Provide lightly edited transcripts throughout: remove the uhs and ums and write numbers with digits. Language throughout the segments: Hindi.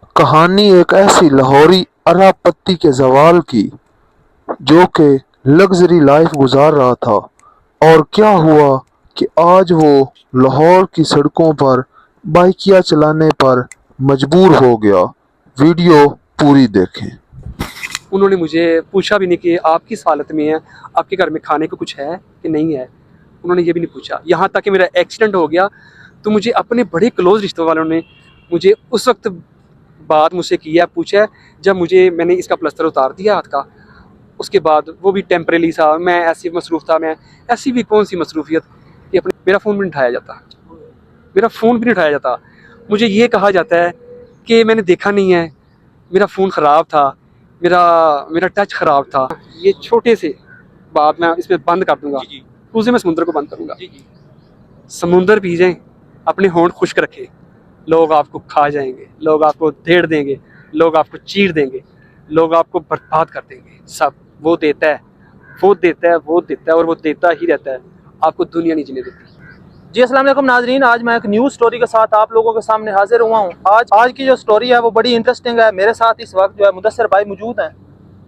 कहानी एक ऐसी लाहौरी अरापत्ती के ज़वाल की जो कि लग्जरी लाइफ गुजार रहा था। और क्या हुआ कि आज वो लाहौर की सड़कों पर बाइकियां चलाने पर मजबूर हो गया। वीडियो पूरी देखें। उन्होंने मुझे पूछा भी नहीं कि आप किस हालत में हैं, आपके घर में खाने को कुछ है कि नहीं है। उन्होंने ये भी नहीं पूछा। यहाँ तक कि मेरा एक्सीडेंट हो गया तो मुझे अपने बड़े क्लोज रिश्ते वालों ने मुझे उस वक्त बात मुझसे किया, पूछा है जब मैंने इसका प्लस्तर उतार दिया हाथ का। उसके बाद वो भी टेम्परेली सा, मैं ऐसी मसरूफ़ था, मैं ऐसी भी कौन सी मसरूफियत कि अपने मेरा फ़ोन भी नहीं उठाया जाता, मेरा फ़ोन भी नहीं उठाया जाता। मुझे ये कहा जाता है कि मैंने देखा नहीं है, मेरा फ़ोन ख़राब था, मेरा मेरा टच ख़राब था। ये छोटे से बात मैं इसमें बंद कर दूंगा। उसे मैं समुद्र को बंद करूंगा। समुद्र पी जाए, अपने होंठ खुश्क रखे, लोग आपको खा जाएंगे, लोग आपको धेड़ देंगे, लोग आपको चीर देंगे, लोग आपको बर्बाद कर देंगे। सब वो देता है, वो देता है, वो देता है और वो देता ही रहता है। आपको दुनिया नहीं जीने देती। जी अस्सलाम वालेकुम नाजरीन, आज मैं एक न्यूज़ स्टोरी के साथ आप लोगों के सामने हाजिर हुआ हूँ। आज की जो स्टोरी है वो बड़ी इंटरेस्टिंग है। मेरे साथ इस वक्त जो है मुदस्सिर भाई मौजूद हैं।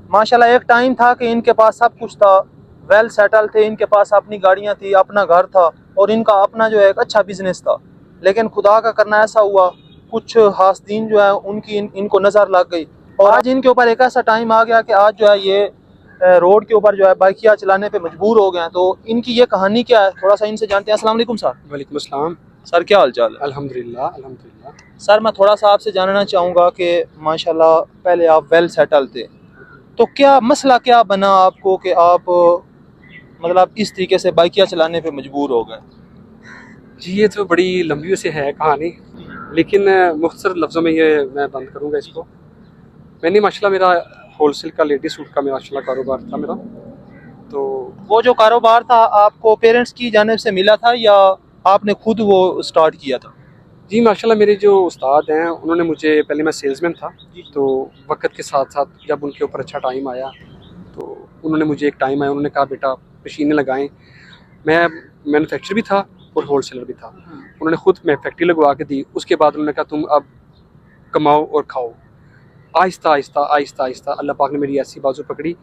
माशाल्लाह एक टाइम था कि इनके पास सब कुछ था, वेल सेटल थे, इनके पास अपनी गाड़ियाँ थी, अपना घर था और इनका अपना जो है एक अच्छा बिजनेस था। लेकिन खुदा का करना ऐसा हुआ, कुछ हासदीन जो है उनकी इनको नज़र लग गई और आज इनके ऊपर एक ऐसा टाइम आ गया कि आज जो है ये रोड के ऊपर जो है बाइकियाँ चलाने पे मजबूर हो गए हैं। तो इनकी ये कहानी क्या है, थोड़ा सा इनसे जानते हैं। अस्सलाम वालेकुम सर। वालेकुम अस्सलाम। सर क्या हाल चाल है? अल्हम्दुलिल्लाह, अल्हम्दुलिल्लाह। सर मैं थोड़ा सा आपसे जानना चाहूँगा कि माशाल्लाह पहले आप वेल सेटल थे, तो क्या मसला क्या बना आपको कि आप मतलब इस तरीके से बाइकियाँ चलाने पे मजबूर हो गए? जी ये तो बड़ी लंबी से है कहानी, लेकिन मुख्तसर लफ्ज़ों में ये मैं बंद करूँगा इसको। मैंने माशाल्लाह मेरा होलसेल का लेडी सूट का माशाल्लाह कारोबार था मेरा। तो वो जो कारोबार था आपको पेरेंट्स की जानिब से मिला था या आपने खुद वो स्टार्ट किया था? जी माशाल्लाह मेरे जो उस्ताद हैं उन्होंने मुझे, पहले मैं सेल्समैन था, तो वक्त के साथ साथ जब उनके ऊपर अच्छा टाइम आया तो उन्होंने मुझे, एक टाइम आया, उन्होंने कहा बेटा मशीनें लगाएं। मैं मैन्युफैक्चर भी था और होलसेलर भी था। उन्होंने खुद मैं फैक्ट्री लगवा के दी। उसके बाद उन्होंने कहा तुम अब कमाओ और खाओ। आहिस्ता आहिस्ता आहिस्ता आहिस्ता अल्लाह पाक ने मेरी ऐसी बाजू पकड़ी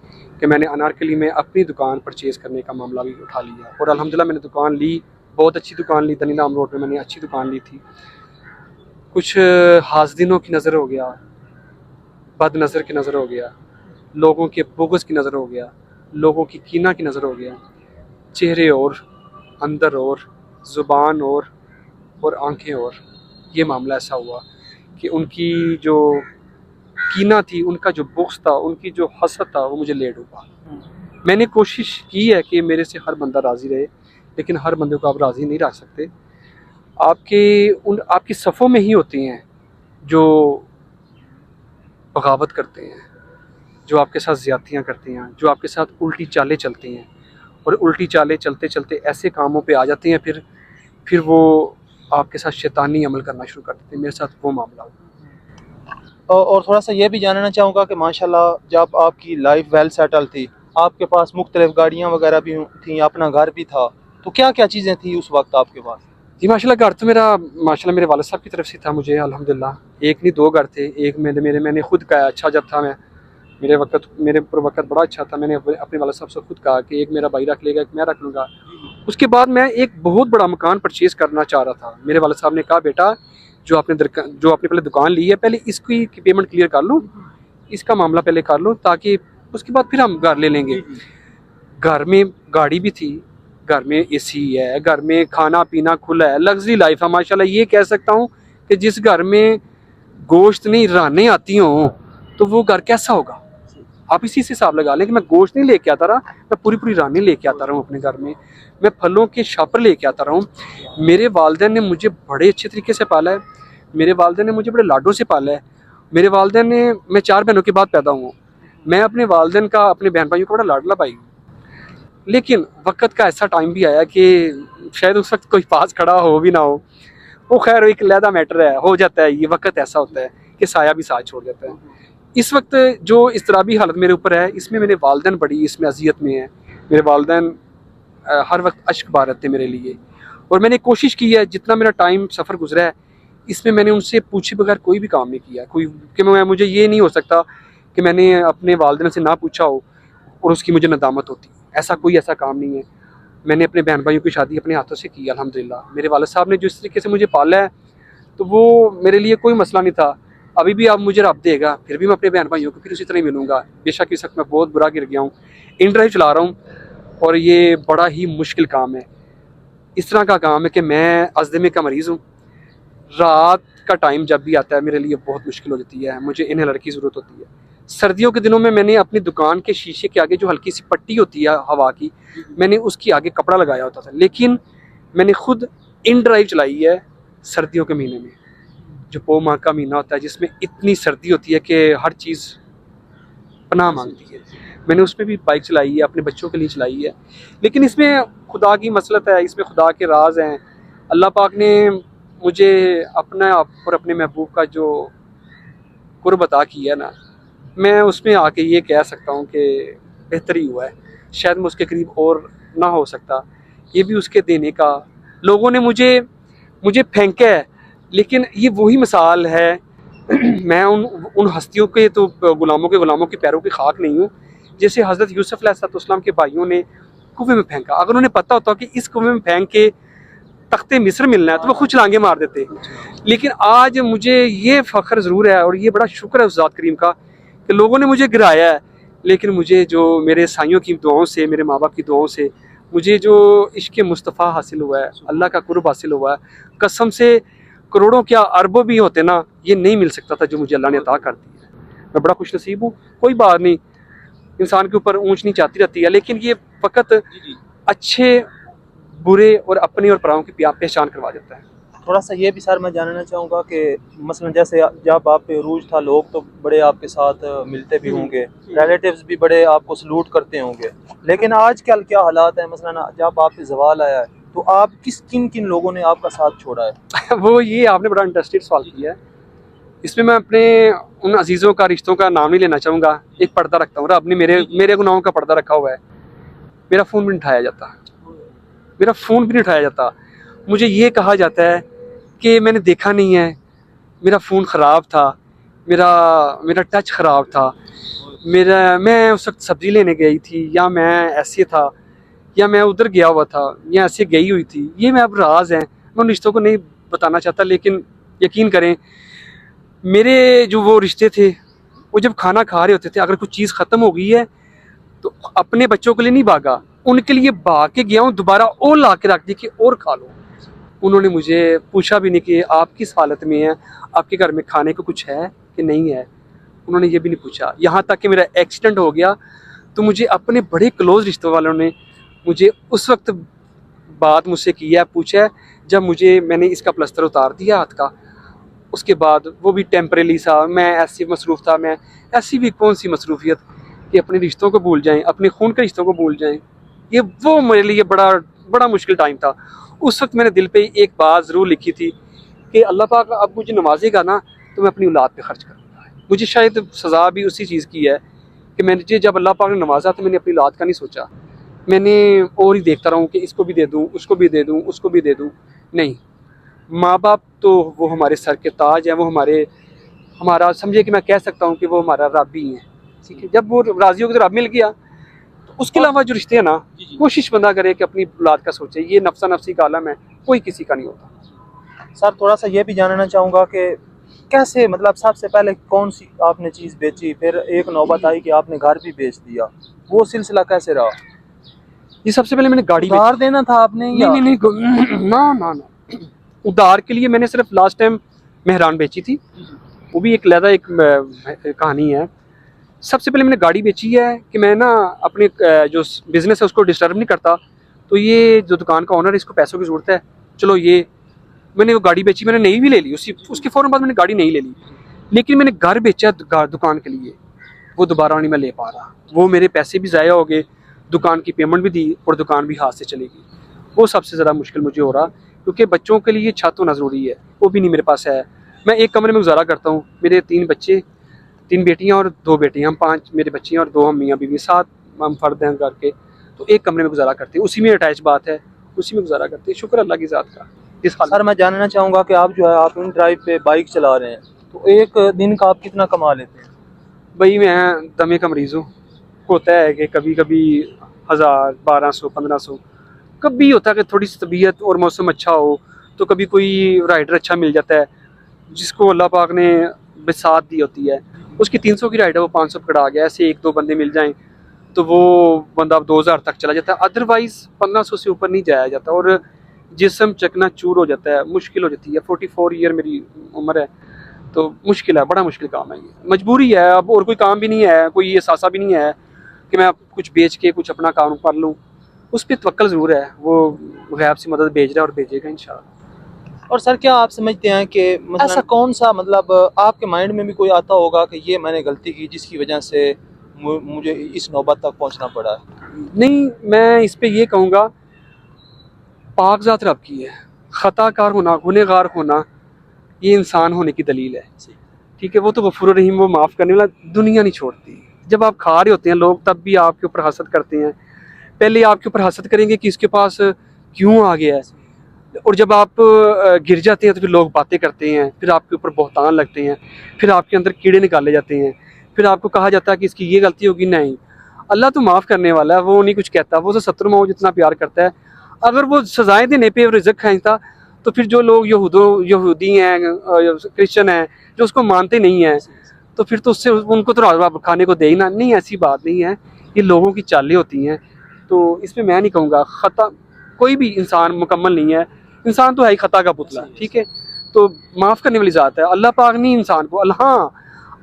कि मैंने अनारकली में अपनी दुकान परचेज़ करने का मामला भी उठा लिया और अल्हम्दुलिल्लाह मैंने दुकान ली, बहुत अच्छी दुकान ली। दनीनाम रोड में मैंने अच्छी दुकान ली थी। कुछ हासदिनों की नज़र हो गया, बद नज़र की नज़र हो गया, लोगों के बुग़्ज़ की नज़र हो गया, लोगों की कीना की नज़र हो गया। चेहरे और, अंदर और, ज़ुबान और आंखें और, ये मामला ऐसा हुआ कि उनकी जो कीना थी, उनका जो बुग़्ज़ था, उनकी जो हसद था, वो मुझे ले डूबा। मैंने कोशिश की है कि मेरे से हर बंदा राज़ी रहे, लेकिन हर बंदे को आप राज़ी नहीं रख सकते। आपकी सफ़ों में ही होती हैं जो बगावत करते हैं, जो आपके साथ ज़्यादतियाँ करते हैं, जो आपके साथ उल्टी चालें चलती हैं और उल्टी चालें चलते चलते ऐसे कामों पे आ जाते हैं, फिर वो आपके साथ शैतानी अमल करना शुरू कर देते हैं। मेरे साथ वो मामला हुआ। और थोड़ा सा ये भी जानना चाहूँगा कि माशाल्लाह जब आपकी लाइफ वेल सेटल थी, आपके पास मुख्तलिफ गाड़ियाँ वगैरह भी थी, अपना घर भी था, तो क्या क्या चीज़ें थी उस वक्त आपके पास? जी माशाल्लाह घर तो मेरा, माशाल्लाह मेरे वालिद साहब की तरफ से था मुझे अल्हम्दुलिल्लाह। एक नहीं दो घर थे। एक मैंने खुद कहा, अच्छा जब था मैं, मेरे ऊपर वक्त बड़ा अच्छा था, मैंने अपने वालिद साहब से खुद कहा कि एक मेरा भाई रख लेगा, एक मैं रख लूँगा। उसके बाद मैं एक बहुत बड़ा मकान परचेज़ करना चाह रहा था। मेरे वालिद साहब ने कहा बेटा जो आपने पहले दुकान ली है, पहले इसकी पेमेंट क्लियर कर लो, इसका मामला पहले कर लो, ताकि उसके बाद फिर हम घर ले लेंगे। घर में गाड़ी भी थी, घर में एसी है, घर में खाना पीना खुला है, लग्जरी लाइफ है माशाल्लाह। ये कह सकता हूँ कि जिस घर में गोश्त नहीं रानें आती हों तो वो घर कैसा होगा। आप इसी से हिसाब लगा लें कि मैं गोश्त नहीं लेके आता रहा, मैं पूरी पूरी रानी लेके आता रहा हूँ अपने घर में, मैं फलों के शापर लेके आता रहा हूँ। मेरे वालिदैन ने मुझे बड़े अच्छे तरीके से पाला है, मेरे वालिदैन ने मुझे बड़े लाडों से पाला है। मेरे वालिदैन ने, मैं 4 बहनों के बाद पैदा हुआ, मैं अपने वालिदैन का, अपने बहन भाइयों का बड़ा लाडला भाई हूँ। लेकिन वक्त का ऐसा टाइम भी आया कि शायद उस वक्त कोई पास खड़ा हो भी ना हो, वो खैर एक अलहदा मैटर है, हो जाता है। ये वक्त ऐसा होता है कि साया भी साथ छोड़ जाता है। इस वक्त जो इज़्तिराबी हालत मेरे ऊपर है, इसमें मेरे वालिदैन बड़ी इसमें अजियत में है। मेरे वालिदैन हर वक्त अश्क बहा रहते मेरे लिए, और मैंने कोशिश की है जितना मेरा टाइम सफ़र गुजरा है इसमें मैंने उनसे पूछे बगैर कोई भी काम नहीं किया। कोई कि मुझे ये नहीं हो सकता कि मैंने अपने वालिदैन से ना पूछा हो और उसकी मुझे नदामत होती। ऐसा काम नहीं है। मैंने अपने बहन भाइयों की शादी अपने हाथों से की अल्हम्दुलिल्लाह। मेरे वालिद साहब ने जिस तरीके से मुझे पाला है तो वो मेरे लिए कोई मसला नहीं था। अभी भी अब मुझे रब देगा फिर भी मैं अपने बहन भाइयों को फिर उसी तरह ही मिलूँगा। बेशक इस वक्त मैं बहुत बुरा गिर गया हूँ, इन ड्राइव चला रहा हूँ और ये बड़ा ही मुश्किल काम है। इस तरह का काम है कि मैं अज़मे का मरीज़ हूँ। रात का टाइम जब भी आता है मेरे लिए बहुत मुश्किल हो जाती है, मुझे इनहेलर की ज़रूरत होती है। सर्दियों के दिनों में मैंने अपनी दुकान के शीशे के आगे जो हल्की सी पट्टी होती है हवा की, मैंने उसके आगे कपड़ा लगाया होता था। लेकिन मैंने खुद इन ड्राइव चलाई है सर्दियों के महीने में, जो पो माह का महीना होता है जिसमें इतनी सर्दी होती है कि हर चीज़ पनाह मांगती है। मैंने उसमें भी बाइक चलाई है, अपने बच्चों के लिए चलाई है। लेकिन इसमें खुदा की मसलत है, इसमें खुदा के राज हैं। अल्लाह पाक ने मुझे अपना और अपने महबूब का जो कुर्ब अता किया ना, मैं उसमें आके ये कह सकता हूँ कि बेहतर ही हुआ है। शायद मैं उसके करीब और ना हो सकता। ये भी उसके देने का। लोगों ने मुझे फेंका है, लेकिन ये वही मिसाल है। मैं उन हस्तियों के तो गुलामों के पैरों की खाक नहीं हूँ। जैसे हज़रत यूसुफ अलैहिस्सलाम के भाइयों ने कुएं में फेंका। अगर उन्हें पता होता कि इस कुएं में फेंक के तख्ते मिस्र मिलना है तो वो खुद छलांगे मार देते। लेकिन आज मुझे ये फ़ख्र ज़रूर है और ये बड़ा शुक्र है उस ज़ात करीम का कि लोगों ने मुझे गिराया है, लेकिन मुझे जो मेरे साइयों की दुआओं से, मेरे माँ बाप की दुआओं से मुझे जो इश्क़ मुस्तफ़ा हासिल हुआ है, अल्लाह का कुर्ब हासिल हुआ है, कसम से करोड़ों क्या अरबों भी होते ना, ये नहीं मिल सकता था जो मुझे अल्लाह ने अता कर दी है। मैं बड़ा खुश नसीब हूँ। कोई बात नहीं, इंसान के ऊपर ऊंच नीच आती रहती है, लेकिन ये फ़कत अच्छे बुरे और अपने और पराओं की पहचान करवा देता है। थोड़ा सा ये भी सर मैं जानना चाहूँगा कि मसलन जैसे जब आप पे अरूज था, लोग तो बड़े आपके साथ मिलते भी होंगे, रिलेटिव्स भी बड़े आपको सलूट करते होंगे, लेकिन आजकल क्या हालात है? मसलन जब आप पे ज़वाल आया है तो आप किन किन लोगों ने आपका साथ छोड़ा है? वो ये आपने बड़ा इंटरेस्टिंग सवाल किया है। इसमें मैं अपने उन अजीज़ों का, रिश्तों का नाम नहीं लेना चाहूँगा। एक पर्दा रखता हूँ, रब ने मेरे गुनाहों का पर्दा रखा हुआ है। मेरा फ़ोन भी नहीं उठाया जाता, मेरा फ़ोन भी नहीं उठाया जाता। मुझे ये कहा जाता है कि मैंने देखा नहीं है, मेरा फ़ोन ख़राब था, मेरा टच ख़राब था, मैं उस वक्त सब्ज़ी लेने गई थी, या मैं ऐसे था, या मैं उधर गया हुआ था, या ऐसे गई हुई थी। ये मैं अब राज हैं, मैं उन रिश्तों को नहीं बताना चाहता। लेकिन यकीन करें, मेरे जो वो रिश्ते थे, वो जब खाना खा रहे होते थे, अगर कुछ चीज़ ख़त्म हो गई है तो अपने बच्चों के लिए नहीं भागा, उनके लिए भाग के गया हूँ, दोबारा और ला के रख दी कि और खा लो। उन्होंने मुझे पूछा भी नहीं कि आप किस हालत में हैं, आपके घर में खाने को कुछ है कि नहीं है। उन्होंने ये भी नहीं पूछा। यहाँ तक कि मेरा एक्सीडेंट हो गया तो मुझे अपने बड़े क्लोज़ रिश्तों वालों ने मुझे उस वक्त बात मुझसे की है, पूछा है, जब मैंने इसका प्लस्तर उतार दिया हाथ का। उसके बाद वो भी टेम्परेली सा, मैं ऐसी मसरूफ़ था। मैं ऐसी भी कौन सी मसरूफियत कि अपने रिश्तों को भूल जाएं, अपने खून के रिश्तों को भूल जाएं। ये वो मेरे लिए बड़ा मुश्किल टाइम था। उस वक्त मैंने दिल पे एक बात ज़रूर लिखी थी कि अल्लाह पाक अब मुझे नवाजेगा ना तो मैं अपनी औलाद पे खर्च करूँगा। मुझे शायद सज़ा भी उसी चीज़ की है कि मैंने जब अल्लाह पाक ने नवाजा तो मैंने अपनी औलाद का नहीं सोचा। मैंने और ही देखता रहूँ कि इसको भी दे दूँ, उसको भी दे दूँ, उसको भी दे दूँ। नहीं, माँ बाप तो वो हमारे सर के ताज हैं, वो हमारा समझिए कि मैं कह सकता हूँ कि वो हमारा रब ही है। ठीक है, जब वो राज़ियों को रब मिल गया तो उसके अलावा जो रिश्ते हैं ना, कोशिश बंदा करे कि अपनी औलाद का सोचे। ये नफ्सा नफ्सी का आलम है, कोई किसी का नहीं होता। सर थोड़ा सा ये भी जानना चाहूँगा कि कैसे, मतलब सबसे पहले कौन सी आपने चीज़ बेची, फिर एक नौबत आई कि आपने घर भी बेच दिया, वो सिलसिला कैसे रहा? ये सबसे पहले मैंने गाड़ी उधार देना था आपने या? नहीं, ना उधार के लिए मैंने सिर्फ लास्ट टाइम मेहरान बेची थी। वो भी एक लहदा एक कहानी है। सबसे पहले मैंने गाड़ी बेची है कि मैं ना अपने जो बिज़नेस है उसको डिस्टर्ब नहीं करता। तो ये जो दुकान का ओनर है, इसको पैसों की ज़रूरत है, चलो ये मैंने वो गाड़ी बेची। मैंने नई भी ले ली, उसके फ़ौरन बाद मैंने गाड़ी नई ले ली। लेकिन मैंने घर बेचा दुकान के लिए, वो दोबारा नहीं मैं ले पा रहा। वो मेरे पैसे भी ज़ाया हो गए, दुकान की पेमेंट भी दी और दुकान भी हाथ से चली गई। वो सबसे ज़्यादा मुश्किल मुझे हो रहा, क्योंकि बच्चों के लिए छत होना ज़रूरी है, वो भी नहीं मेरे पास है। मैं एक कमरे में गुजारा करता हूँ, मेरे 3 बच्चे, 3 बेटियाँ और 2 बेटे, हम 5 मेरे बच्चे हैं और 2 हम मियाँ बीवी, 7 हम फर्द हैं घर के। तो एक कमरे में गुजारा करते हैं, उसी में अटैच बात है, उसी में गुजारा करते हैं। शुक्र अल्लाह की ज़ात का। इस हाल सर मैं जानना चाहूँगा कि आप जो है आप इन ड्राइव पे बाइक चला रहे हैं तो एक दिन का आप कितना कमा लेते हैं? भाई मैं दमे का मरीज़ हूँ। होता है कि कभी कभी 1000 1200 1500, कभी होता है कि थोड़ी सी तबीयत और मौसम अच्छा हो तो कभी कोई राइडर अच्छा मिल जाता है जिसको अल्लाह पाक ने बिसात दी होती है, उसकी 300 की राइड है वो 500 पकड़ा गया, ऐसे एक दो बंदे मिल जाएं तो वो बंदा अब 2000 तक चला जाता है, अदरवाइज़ 1500 से ऊपर नहीं जाया जाता और जिस्म चकना चूर हो जाता है, मुश्किल हो जाती है। 44 ईयर मेरी उम्र है तो मुश्किल है, बड़ा मुश्किल काम है, ये मजबूरी है। अब और कोई काम भी नहीं है, कोई ये सासा भी नहीं है कि मैं कुछ बेच के कुछ अपना काम कर लूँ, उस पर तवक्कल ज़रूर है, वो गैब से मदद भेज रहा है और भेजेगा इंशाल्लाह। और सर क्या आप समझते हैं कि ऐसा कौन सा मतलब आपके माइंड में भी कोई आता होगा कि ये मैंने गलती की जिसकी वजह से मुझे इस नौबत तक पहुंचना पड़ा है? नहीं, मैं इस पे ये कहूँगा, पाक ज़ात रब की है, ख़ताकार होना, गुनहगार होना ये इंसान होने की दलील है, ठीक है। वो तो गफूर रहीम, वो माफ़ करने वाला, दुनिया नहीं छोड़ती। जब आप खा रहे होते हैं लोग तब भी आपके ऊपर हसद करते हैं, पहले आपके ऊपर हसद करेंगे कि इसके पास क्यों आ गया है, और जब आप गिर जाते हैं तो फिर लोग बातें करते हैं, फिर आपके ऊपर बहतान लगते हैं, फिर आपके अंदर कीड़े निकाले जाते हैं, फिर आपको कहा जाता है कि इसकी ये गलती होगी। नहीं, अल्लाह तो माफ़ करने वाला है, वो नहीं कुछ कहता, वो तो 70 माओ जितना प्यार करता है। अगर वो सजाएं देने पे रिज़्क़ खींचता तो फिर जो लोग यहूदी हैं, क्रिश्चियन हैं, जो उसको मानते नहीं हैं, तो फिर तो उससे उनको तो राज़ खाने को दे ही ना। नहीं, ऐसी बात नहीं है, ये लोगों की चालें होती हैं। तो इसमें मैं नहीं कहूँगा ख़ता, कोई भी इंसान मुकम्मल नहीं है, इंसान तो है ही ख़ता का पुतला, ठीक है। तो माफ़ करने वाली ज़ात है अल्लाह पाक, नहीं इंसान को। हाँ,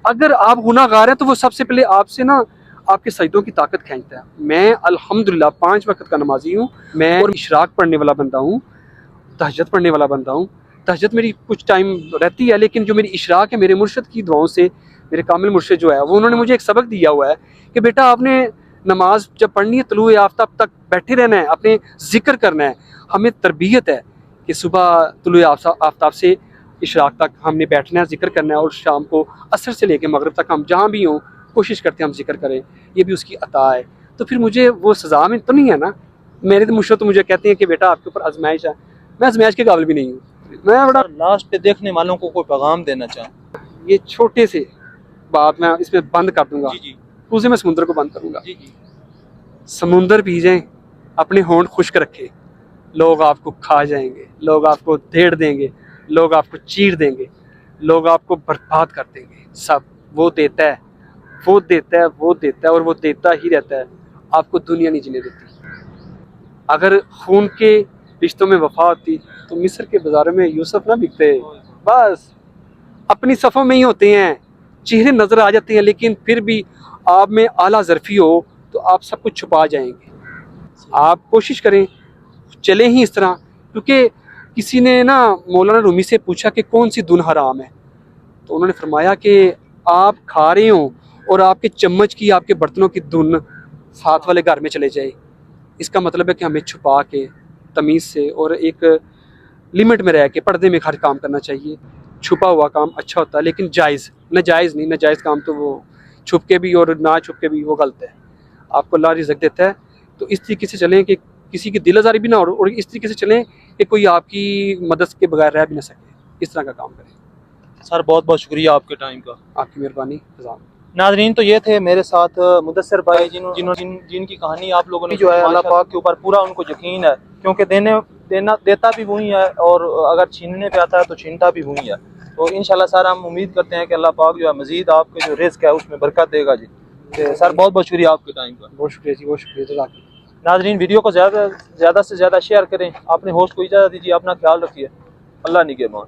अगर आप गुनाहगार हैं तो वो सबसे पहले आपसे ना आपके सजदों की ताकत खींचता है। मैं अल्हम्दुलिल्लाह 5 वक्त का नमाजी हूँ, मैं और इशराक पढ़ने वाला बंदा हूँ, तहज्जुद पढ़ने वाला बंदा हूँ। तहज्जुद मेरी कुछ टाइम रहती है, लेकिन जो मेरी इशराक है मेरे मुर्शिद की दुआओं से, मेरे कामिल मुर्शिद जो है वो उन्होंने मुझे एक सबक दिया हुआ है कि बेटा आपने नमाज जब पढ़नी है तलुए आफ्ताब तक बैठे रहना है, अपने जिक्र करना है। हमें तरबियत है कि सुबह तलुए आफ्ताब से इशराक तक हमने बैठना है, जिक्र करना है, और शाम को असर से लेकर मगरिब तक हम जहाँ भी हों कोशिश करते हैं हम जिक्र करें, ये भी उसकी अता है। तो फिर मुझे वो सज़ा में तो नहीं है ना। मेरे तो मुर्शिद तो मुझे कहते हैं कि बेटा आपके ऊपर आजमाइश है, मैं आजमाइश के काबिल भी नहीं हूँ। मैं बड़ा लास्ट पे देखने वालों को कोई पैगाम देना चाहूँ? ये छोटे से बात मैं इसमें बंद कर दूंगा, जी जी उसे मैं समुद्र को बंद करूंगा। जी जी। समुंदर पी जाएं, अपने होंठ खुश्क रखे, लोग आपको खा जाएंगे, लोग आपको धेड़ देंगे, लोग आपको चीर देंगे, लोग आपको बर्बाद कर देंगे। सब वो देता है, वो देता है, वो देता है और वो देता ही रहता है। आपको दुनिया नहीं जीने देती। अगर खून के रिश्तों में वफा होती तो मिस्र के बाजारों में यूसुफ ना बिकते। बस अपनी सफ़ों में ही होते हैं, चेहरे नज़र आ जाते हैं, लेकिन फिर भी आप में आला ज़रफ़ी हो तो आप सब कुछ छुपा जाएंगे। आप कोशिश करें, चलें ही इस तरह, क्योंकि किसी ने ना मौलाना रूमी से पूछा कि कौन सी धुन हराम है, तो उन्होंने फरमाया कि आप खा रहे हो और आपके चम्मच की, आपके बर्तनों की धुन साथ वाले घर में चले जाए। इसका मतलब है कि हमें छुपा के तमीज़ से और एक लिमिट में रह के पर्दे में हर काम करना चाहिए। छुपा हुआ काम अच्छा होता है, लेकिन जायज़, नाजायज़ नहीं। नाजायज़ काम तो वो छुप के भी और ना छुप के भी वो गलत है। आपको अल्लाह रिज़्क़ देता है तो इस तरीके से चलें कि किसी की दिल आज़ारी भी ना हो, और इस तरीके से चलें कि कोई आपकी मदद के बगैर रह भी ना सके। इस तरह का काम करें। सर बहुत बहुत शुक्रिया आपके टाइम का। आपकी मेहरबानी। नाजरीन तो ये थे मेरे साथ मुदस्सिर भाई जिनकी कहानी आप लोगों ने जो है अल्लाह पाक के ऊपर पूरा उनको यकीन है, क्योंकि देता भी वही है और अगर छीनने पे आता है तो छीनता भी वही है। तो इंशाल्लाह सर हम उम्मीद करते हैं कि अल्लाह पाक जो है मज़ीद आपके जो रिज़्क़ है उसमें बरकत देगा जी। तो सर बहुत बहुत शुक्रिया आपके टाइम का। बहुत शुक्रिया जी, बहुत शुक्रिया। नाजरीन वीडियो को ज़्यादा से ज़्यादा शेयर करें, अपने होस्ट को इजाज़त दीजिए, अपना ख्याल रखिए। अल्लाह निगहबान।